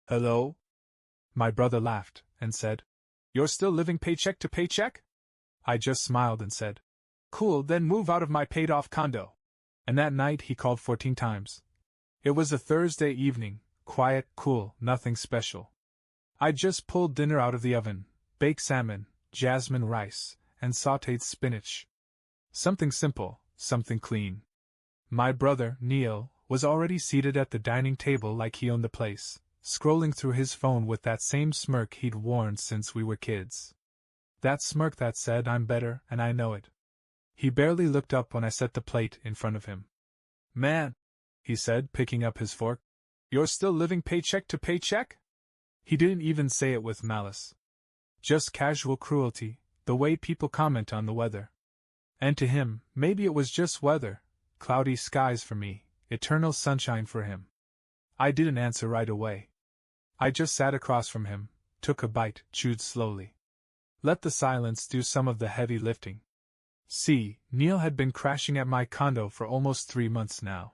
Hello? My brother laughed and said, You're still living paycheck to paycheck? I just smiled and said, Cool, then move out of my paid-off condo. And that night he called 14 times. It was a Thursday evening, quiet, cool, nothing special. I just pulled dinner out of the oven, baked salmon, jasmine rice, and sautéed spinach. Something simple, something clean. My brother, Neil, was already seated at the dining table like he owned the place, scrolling through his phone with that same smirk he'd worn since we were kids. That smirk that said, I'm better, and I know it. He barely looked up when I set the plate in front of him. Man, he said, picking up his fork, you're still living paycheck to paycheck? He didn't even say it with malice. Just casual cruelty, the way people comment on the weather. And to him, maybe it was just weather, cloudy skies for me, eternal sunshine for him. I didn't answer right away. I just sat across from him, took a bite, chewed slowly. Let the silence do some of the heavy lifting. See, Neil had been crashing at my condo for almost 3 months now.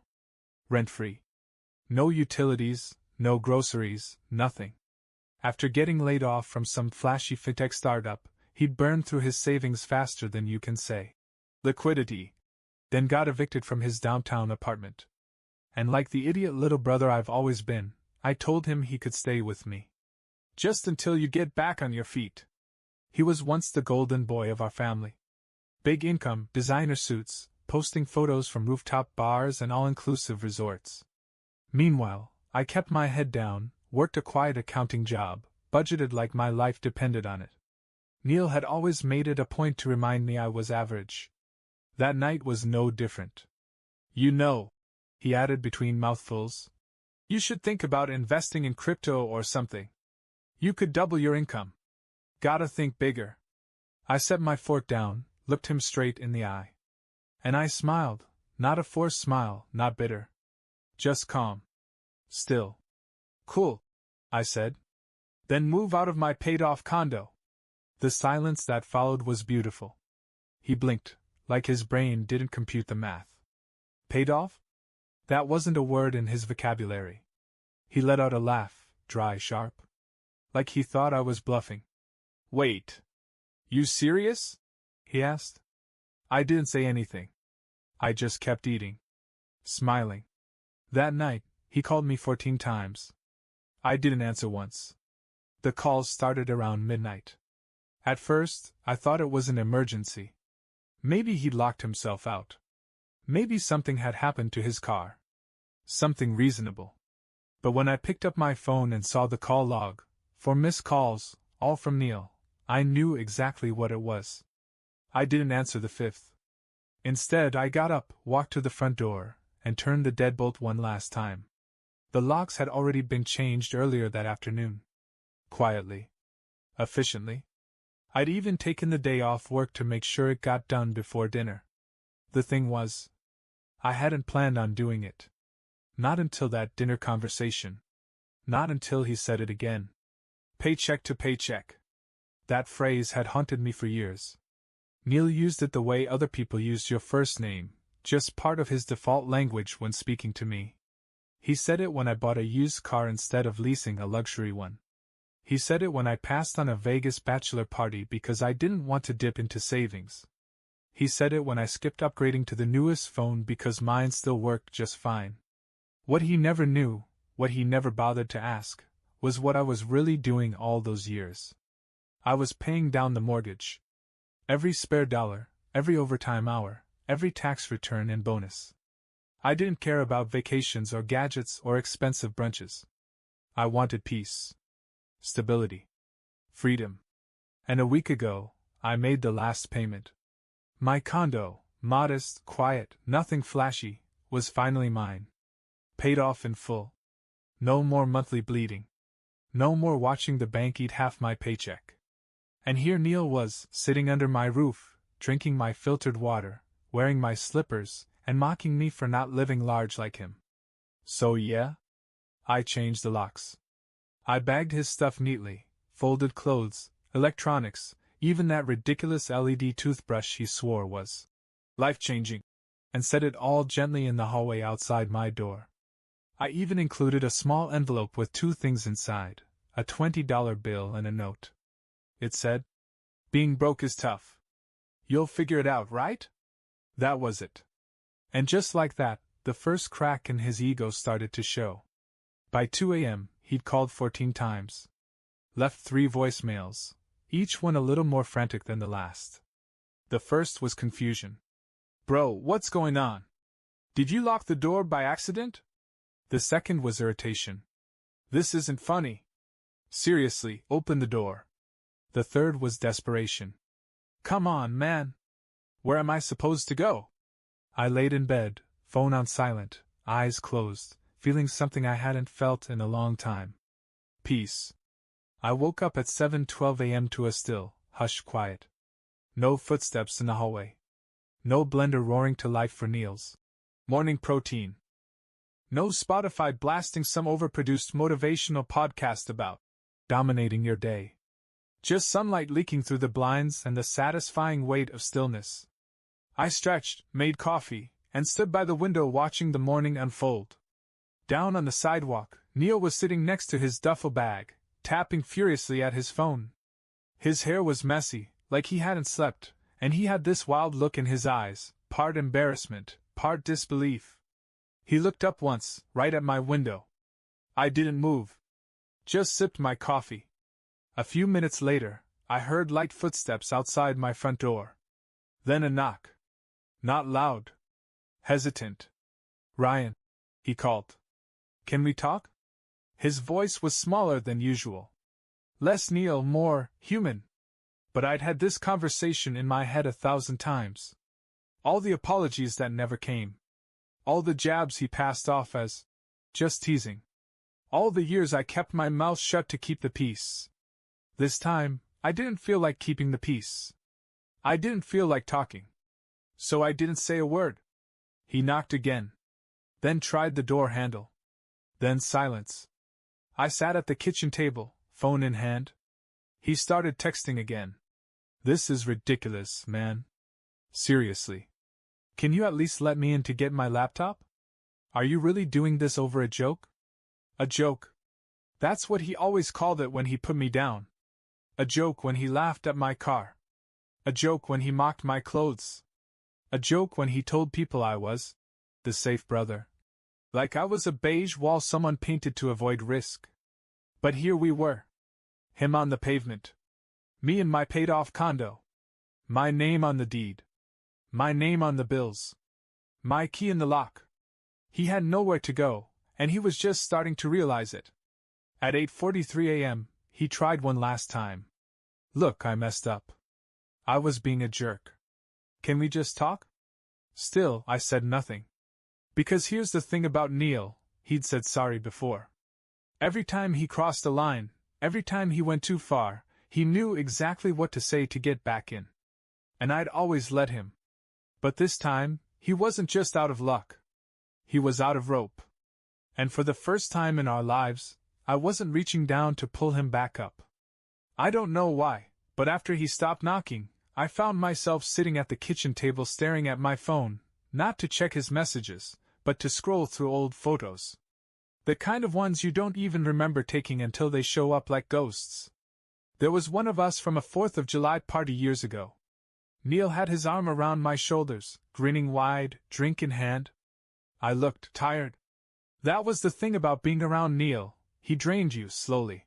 Rent-free. No utilities, no groceries, nothing. After getting laid off from some flashy fintech startup, he'd burned through his savings faster than you can say. Liquidity. Then got evicted from his downtown apartment. And like the idiot little brother I've always been, I told him he could stay with me. Just until you get back on your feet. He was once the golden boy of our family. Big income, designer suits, posting photos from rooftop bars and all-inclusive resorts. Meanwhile, I kept my head down, worked a quiet accounting job, budgeted like my life depended on it. Neil had always made it a point to remind me I was average. That night was no different. You know, he added between mouthfuls, you should think about investing in crypto or something. You could double your income. Gotta think bigger. I set my fork down, looked him straight in the eye. And I smiled, not a forced smile, not bitter. Just calm. Still. Cool, I said. Then move out of my paid-off condo. The silence that followed was beautiful. He blinked, like his brain didn't compute the math. Paid off? That wasn't a word in his vocabulary. He let out a laugh, dry, sharp. Like he thought I was bluffing. Wait. You serious? He asked. I didn't say anything. I just kept eating. Smiling. That night, he called me 14 times. I didn't answer once. The calls started around midnight. At first, I thought it was an emergency. Maybe he'd locked himself out. Maybe something had happened to his car. Something reasonable. But when I picked up my phone and saw the call log, 4 missed calls, all from Neil, I knew exactly what it was. I didn't answer the 5th. Instead, I got up, walked to the front door, and turned the deadbolt one last time. The locks had already been changed earlier that afternoon. Quietly. Efficiently. I'd even taken the day off work to make sure it got done before dinner. The thing was, I hadn't planned on doing it. Not until that dinner conversation. Not until he said it again. Paycheck to paycheck. That phrase had haunted me for years. Neil used it the way other people used your first name, just part of his default language when speaking to me. He said it when I bought a used car instead of leasing a luxury one. He said it when I passed on a Vegas bachelor party because I didn't want to dip into savings. He said it when I skipped upgrading to the newest phone because mine still worked just fine. What he never knew, what he never bothered to ask, was what I was really doing all those years. I was paying down the mortgage. Every spare dollar, every overtime hour, every tax return and bonus. I didn't care about vacations or gadgets or expensive brunches. I wanted peace. Stability. Freedom. And a week ago, I made the last payment. My condo, modest, quiet, nothing flashy, was finally mine. Paid off in full. No more monthly bleeding. No more watching the bank eat half my paycheck. And here Neil was, sitting under my roof, drinking my filtered water, wearing my slippers, and mocking me for not living large like him. So yeah? I changed the locks. I bagged his stuff neatly, folded clothes, electronics, even that ridiculous LED toothbrush he swore was life-changing, and set it all gently in the hallway outside my door. I even included a small envelope with 2 things inside, a $20 bill and a note. It said, "Being broke is tough. You'll figure it out, right?" That was it. And just like that, the first crack in his ego started to show. By 2 a.m., he'd called 14 times. Left 3 voicemails, each one a little more frantic than the last. The first was confusion. "Bro, what's going on? Did you lock the door by accident?" The second was irritation. "This isn't funny. Seriously, open the door." The third was desperation. "Come on, man. Where am I supposed to go?" I laid in bed, phone on silent, eyes closed, feeling something I hadn't felt in a long time. Peace. I woke up at 7:12 a.m. to a still, hushed quiet. No footsteps in the hallway. No blender roaring to life for Neil's morning protein. No Spotify blasting some overproduced motivational podcast about dominating your day. Just sunlight leaking through the blinds and the satisfying weight of stillness. I stretched, made coffee, and stood by the window watching the morning unfold. Down on the sidewalk, Neil was sitting next to his duffel bag, tapping furiously at his phone. His hair was messy, like he hadn't slept, and he had this wild look in his eyes, part embarrassment, part disbelief. He looked up once, right at my window. I didn't move. Just sipped my coffee. A few minutes later, I heard light footsteps outside my front door. Then a knock. Not loud. Hesitant. "Ryan," he called. "Can we talk?" His voice was smaller than usual. Less Neil, more human. But I'd had this conversation in my head 1,000 times. All the apologies that never came. All the jabs he passed off as just teasing. All the years I kept my mouth shut to keep the peace. This time, I didn't feel like keeping the peace. I didn't feel like talking. So I didn't say a word. He knocked again. Then tried the door handle. Then silence. I sat at the kitchen table, phone in hand. He started texting again. "This is ridiculous, man. Seriously. Can you at least let me in to get my laptop? Are you really doing this over a joke?" A joke. That's what he always called it when he put me down. A joke when he laughed at my car. A joke when he mocked my clothes. A joke when he told people I was the safe brother. Like I was a beige wall someone painted to avoid risk. But here we were. Him on the pavement. Me in my paid-off condo. My name on the deed. My name on the bills. My key in the lock. He had nowhere to go, and he was just starting to realize it. At 8:43 a.m., he tried one last time. "Look, I messed up. I was being a jerk. Can we just talk?" Still, I said nothing. Because here's the thing about Neil, he'd said sorry before. Every time he crossed a line, every time he went too far, he knew exactly what to say to get back in. And I'd always let him. But this time, he wasn't just out of luck. He was out of rope. And for the first time in our lives, I wasn't reaching down to pull him back up. I don't know why, but after he stopped knocking, I found myself sitting at the kitchen table staring at my phone, not to check his messages, but to scroll through old photos. The kind of ones you don't even remember taking until they show up like ghosts. There was one of us from a 4th of July party years ago. Neil had his arm around my shoulders, grinning wide, drink in hand. I looked tired. That was the thing about being around Neil, he drained you slowly.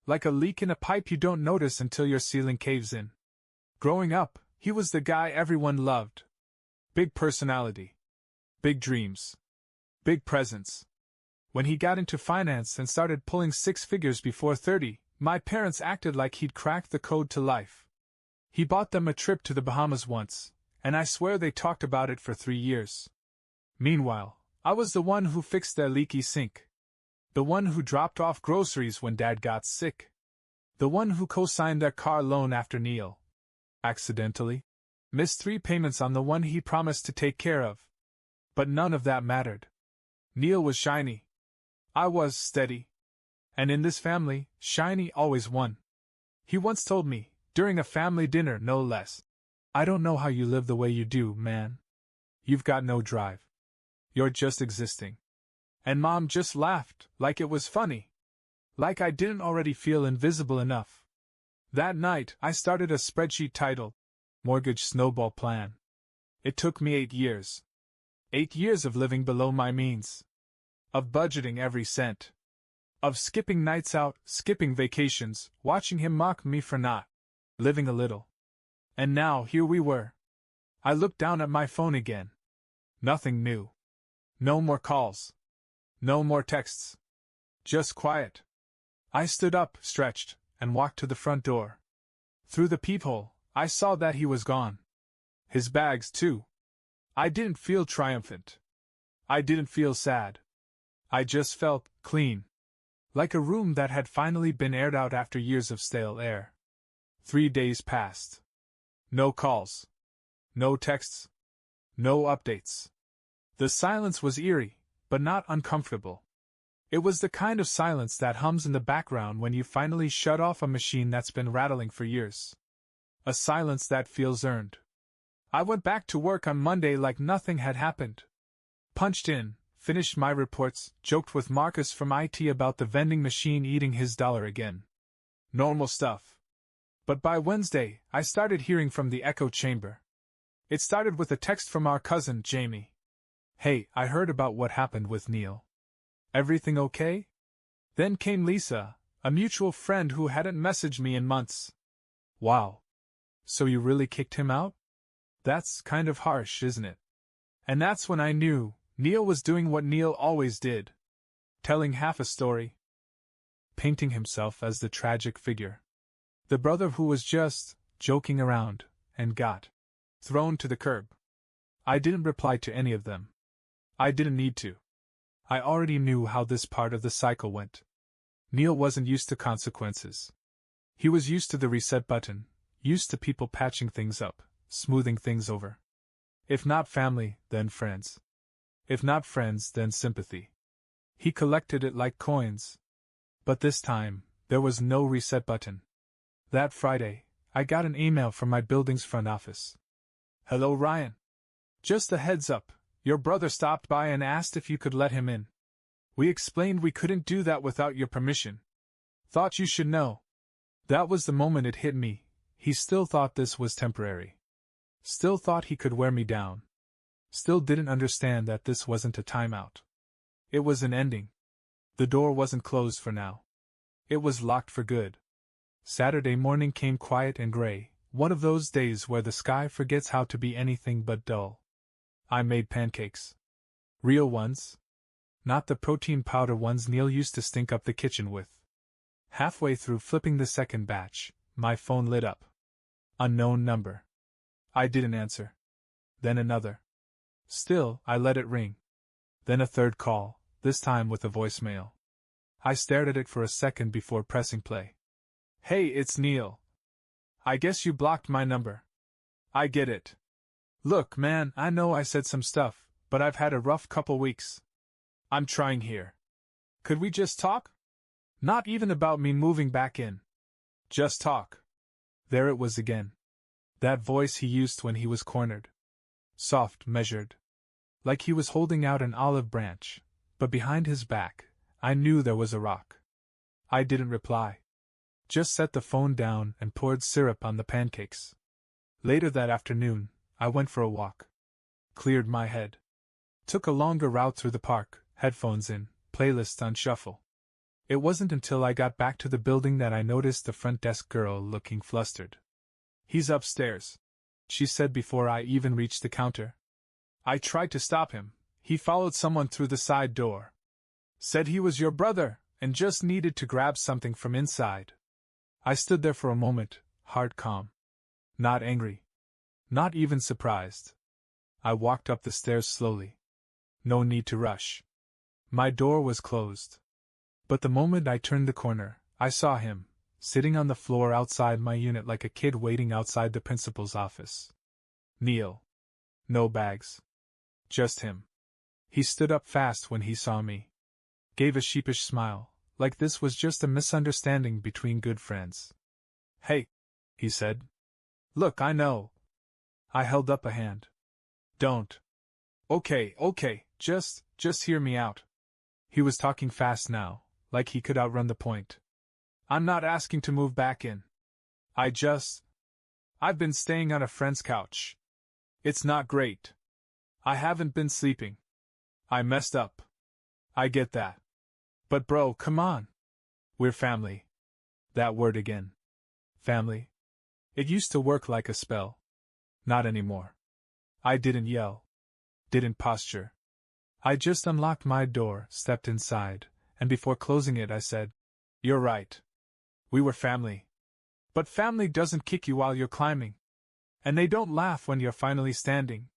Like a leak in a pipe you don't notice until your ceiling caves in. Growing up, he was the guy everyone loved. Big personality. Big dreams. Big presence. When he got into finance and started pulling 6 figures before 30, my parents acted like he'd cracked the code to life. He bought them a trip to the Bahamas once, and I swear they talked about it for 3 years. Meanwhile, I was the one who fixed their leaky sink. The one who dropped off groceries when Dad got sick. The one who co-signed their car loan after Neil accidentally missed 3 payments on the one he promised to take care of. But none of that mattered. Neil was shiny. I was steady. And in this family, shiny always won. He once told me, during a family dinner no less, "I don't know how you live the way you do, man. You've got no drive. You're just existing." And Mom just laughed, like it was funny. Like I didn't already feel invisible enough. That night, I started a spreadsheet titled Mortgage Snowball Plan. It took me 8 years. 8 years of living below my means. Of budgeting every cent. Of skipping nights out, skipping vacations, watching him mock me for not living a little. And now here we were. I looked down at my phone again. Nothing new. No more calls. No more texts. Just quiet. I stood up, stretched, and walked to the front door. Through the peephole, I saw that he was gone. His bags, too. I didn't feel triumphant. I didn't feel sad. I just felt clean. Like a room that had finally been aired out after years of stale air. 3 days passed. No calls. No texts. No updates. The silence was eerie, but not uncomfortable. It was the kind of silence that hums in the background when you finally shut off a machine that's been rattling for years. A silence that feels earned. I went back to work on Monday like nothing had happened. Punched in, finished my reports, joked with Marcus from IT about the vending machine eating his dollar again. Normal stuff. But by Wednesday, I started hearing from the echo chamber. It started with a text from our cousin, Jamie. Hey, I heard about what happened with Neil. Everything okay? Then came Lisa, a mutual friend who hadn't messaged me in months. Wow. So you really kicked him out? That's kind of harsh, isn't it? And that's when I knew Neil was doing what Neil always did. Telling half a story. Painting himself as the tragic figure. The brother who was just joking around and got thrown to the curb. I didn't reply to any of them. I didn't need to. I already knew how this part of the cycle went. Neil wasn't used to consequences. He was used to the reset button, used to people patching things up, smoothing things over. If not family, then friends. If not friends, then sympathy. He collected it like coins. But this time, there was no reset button. That Friday, I got an email from my building's front office. Hello, Ryan. Just a heads up, your brother stopped by and asked if you could let him in. We explained we couldn't do that without your permission. Thought you should know. That was the moment it hit me. He still thought this was temporary. Still thought he could wear me down. Still didn't understand that this wasn't a timeout. It was an ending. The door wasn't closed for now. It was locked for good. Saturday morning came quiet and gray, one of those days where the sky forgets how to be anything but dull. I made pancakes. Real ones. Not the protein powder ones Neil used to stink up the kitchen with. Halfway through flipping the second batch, my phone lit up. Unknown number. I didn't answer. Then another. Still, I let it ring. Then a third call, this time with a voicemail. I stared at it for a second before pressing play. Hey, it's Neil. I guess you blocked my number. I get it. Look, man, I know I said some stuff, but I've had a rough couple weeks. I'm trying here. Could we just talk? Not even about me moving back in. Just talk. There it was again. That voice he used when he was cornered. Soft, measured. Like he was holding out an olive branch, but behind his back, I knew there was a rock. I didn't reply. Just set the phone down and poured syrup on the pancakes. Later that afternoon, I went for a walk. Cleared my head. Took a longer route through the park, headphones in, playlist on shuffle. It wasn't until I got back to the building that I noticed the front desk girl looking flustered. He's upstairs, she said before I even reached the counter. I tried to stop him. He followed someone through the side door. Said he was your brother, and just needed to grab something from inside. I stood there for a moment, heart calm. Not angry. Not even surprised. I walked up the stairs slowly. No need to rush. My door was closed. But the moment I turned the corner, I saw him, sitting on the floor outside my unit like a kid waiting outside the principal's office. Neil. No bags. Just him. He stood up fast when he saw me. Gave a sheepish smile, like this was just a misunderstanding between good friends. Hey, he said. Look, I know. I held up a hand. Don't. Okay, just hear me out. He was talking fast now, like he could outrun the point. I'm not asking to move back in. I've been staying on a friend's couch. It's not great. I haven't been sleeping. I messed up. I get that. But bro, come on. We're family. That word again. Family. It used to work like a spell. Not anymore. I didn't yell. Didn't posture. I just unlocked my door, stepped inside, and before closing it I said, "You're right. We were family. But family doesn't kick you while you're climbing. And they don't laugh when you're finally standing."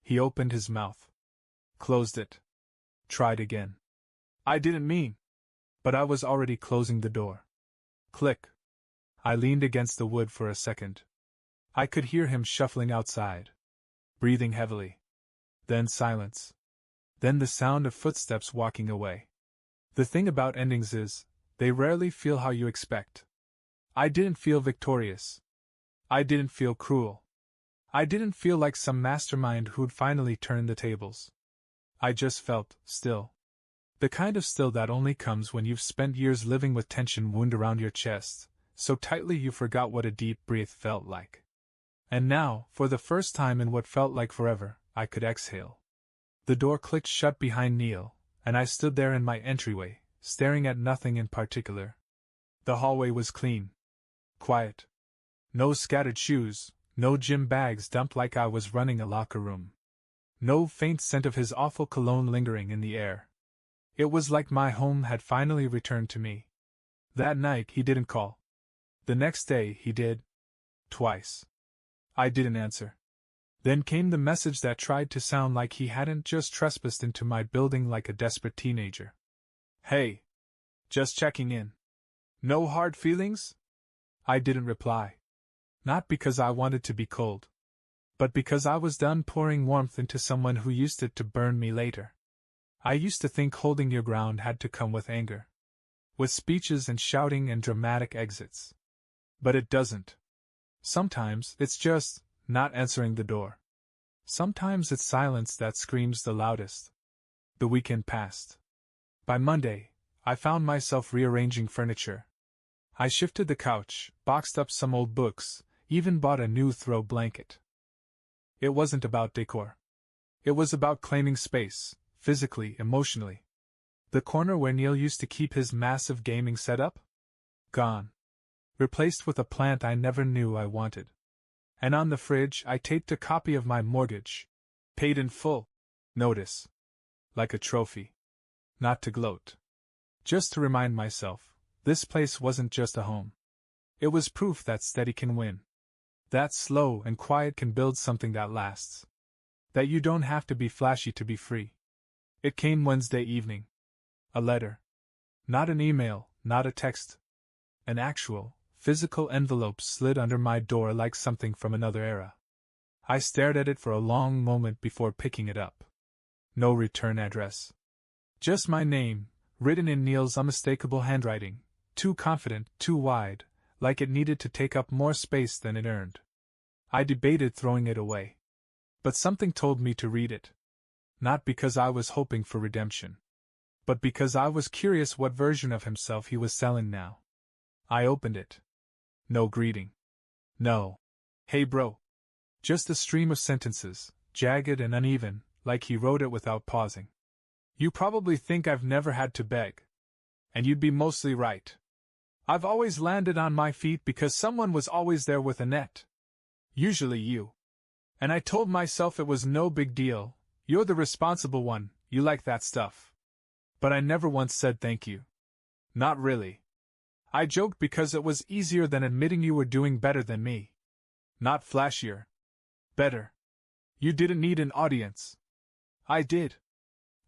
He opened his mouth. Closed it. Tried again. I didn't mean. But I was already closing the door. Click. I leaned against the wood for a second. I could hear him shuffling outside. Breathing heavily. Then silence. Then the sound of footsteps walking away. The thing about endings is, they rarely feel how you expect. I didn't feel victorious. I didn't feel cruel. I didn't feel like some mastermind who'd finally turned the tables. I just felt still. The kind of still that only comes when you've spent years living with tension wound around your chest, so tightly you forgot what a deep breath felt like. And now, for the first time in what felt like forever, I could exhale. The door clicked shut behind Neil, and I stood there in my entryway, staring at nothing in particular. The hallway was clean. Quiet. No scattered shoes, no gym bags dumped like I was running a locker room. No faint scent of his awful cologne lingering in the air. It was like my home had finally returned to me. That night he didn't call. The next day he did. Twice. I didn't answer. Then came the message that tried to sound like he hadn't just trespassed into my building like a desperate teenager. "Hey. Just checking in. No hard feelings?" I didn't reply. Not because I wanted to be cold. But because I was done pouring warmth into someone who used it to burn me later. I used to think holding your ground had to come with anger. With speeches and shouting and dramatic exits. But it doesn't. Sometimes it's just not answering the door. Sometimes it's silence that screams the loudest. The weekend passed. By Monday, I found myself rearranging furniture. I shifted the couch, boxed up some old books, even bought a new throw blanket. It wasn't about decor. It was about claiming space, physically, emotionally. The corner where Neil used to keep his massive gaming setup? Gone. Replaced with a plant I never knew I wanted. And on the fridge I taped a copy of my mortgage. Paid in full. Notice. Like a trophy. Not to gloat. Just to remind myself, this place wasn't just a home. It was proof that steady can win. That slow and quiet can build something that lasts. That you don't have to be flashy to be free. It came Wednesday evening. A letter. Not an email, not a text. An actual, physical envelope slid under my door like something from another era. I stared at it for a long moment before picking it up. No return address. Just my name, written in Neil's unmistakable handwriting, too confident, too wide, like it needed to take up more space than it earned. I debated throwing it away. But something told me to read it. Not because I was hoping for redemption. But because I was curious what version of himself he was selling now. I opened it. No greeting. No. "Hey bro." Just a stream of sentences, jagged and uneven, like he wrote it without pausing. "You probably think I've never had to beg. And you'd be mostly right. I've always landed on my feet because someone was always there with a net. Usually you. And I told myself it was no big deal, you're the responsible one, you like that stuff. But I never once said thank you. Not really. I joked because it was easier than admitting you were doing better than me. Not flashier. Better. You didn't need an audience. I did.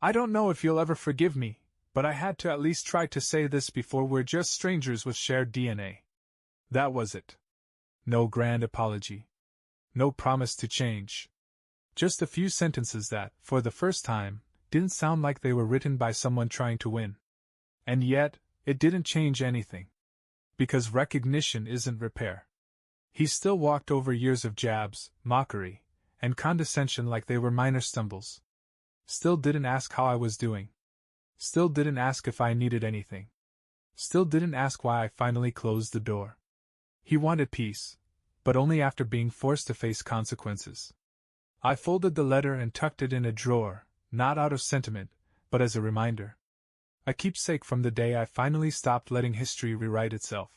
I don't know if you'll ever forgive me, but I had to at least try to say this before we're just strangers with shared DNA. That was it. No grand apology. No promise to change. Just a few sentences that, for the first time, didn't sound like they were written by someone trying to win. And yet, it didn't change anything. Because recognition isn't repair. He still walked over years of jabs, mockery, and condescension like they were minor stumbles. Still didn't ask how I was doing. Still didn't ask if I needed anything. Still didn't ask why I finally closed the door. He wanted peace, but only after being forced to face consequences. I folded the letter and tucked it in a drawer, not out of sentiment, but as a reminder. A keepsake from the day I finally stopped letting history rewrite itself.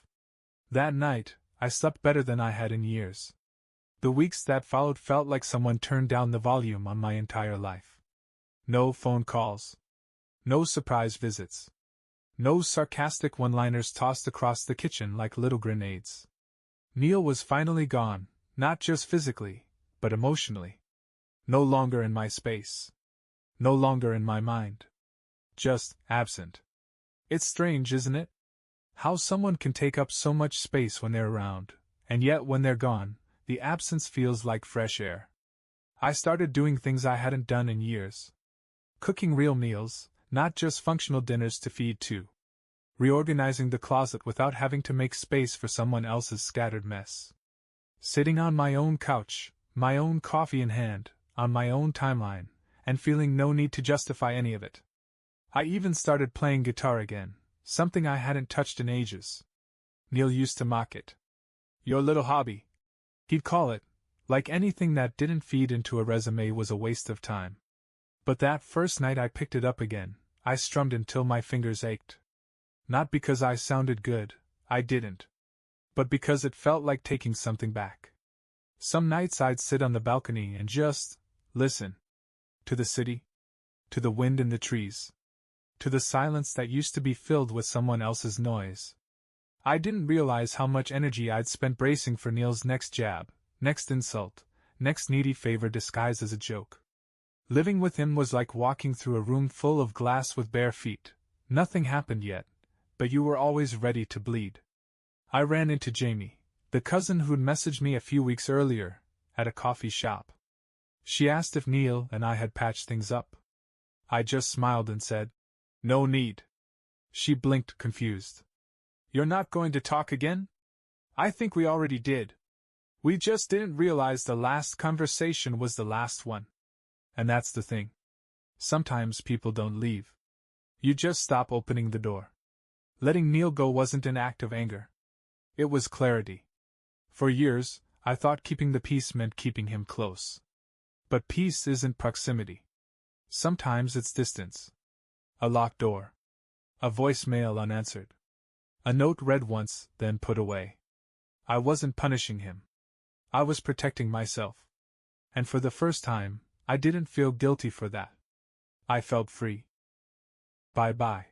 That night, I slept better than I had in years. The weeks that followed felt like someone turned down the volume on my entire life. No phone calls. No surprise visits. No sarcastic one-liners tossed across the kitchen like little grenades. Neil was finally gone, not just physically, but emotionally. No longer in my space. No longer in my mind. Just absent. It's strange, isn't it? How someone can take up so much space when they're around, and yet when they're gone, the absence feels like fresh air. I started doing things I hadn't done in years. Cooking real meals, not just functional dinners to feed two. Reorganizing the closet without having to make space for someone else's scattered mess. Sitting on my own couch, my own coffee in hand, on my own timeline, and feeling no need to justify any of it. I even started playing guitar again, something I hadn't touched in ages. Neil used to mock it. Your little hobby, he'd call it, like anything that didn't feed into a resume was a waste of time. But that first night I picked it up again, I strummed until my fingers ached. Not because I sounded good, I didn't. But because it felt like taking something back. Some nights I'd sit on the balcony and just listen. To the city. To the wind in the trees. To the silence that used to be filled with someone else's noise. I didn't realize how much energy I'd spent bracing for Neil's next jab, next insult, next needy favor disguised as a joke. Living with him was like walking through a room full of glass with bare feet. Nothing happened yet, but you were always ready to bleed. I ran into Jamie, the cousin who'd messaged me a few weeks earlier, at a coffee shop. She asked if Neil and I had patched things up. I just smiled and said, "No need." She blinked, confused. "You're not going to talk again?" "I think we already did. We just didn't realize the last conversation was the last one." And that's the thing. Sometimes people don't leave. You just stop opening the door. Letting Neil go wasn't an act of anger. It was clarity. For years, I thought keeping the peace meant keeping him close. But peace isn't proximity. Sometimes it's distance. A locked door. A voicemail unanswered. A note read once, then put away. I wasn't punishing him. I was protecting myself. And for the first time, I didn't feel guilty for that. I felt free. Bye-bye.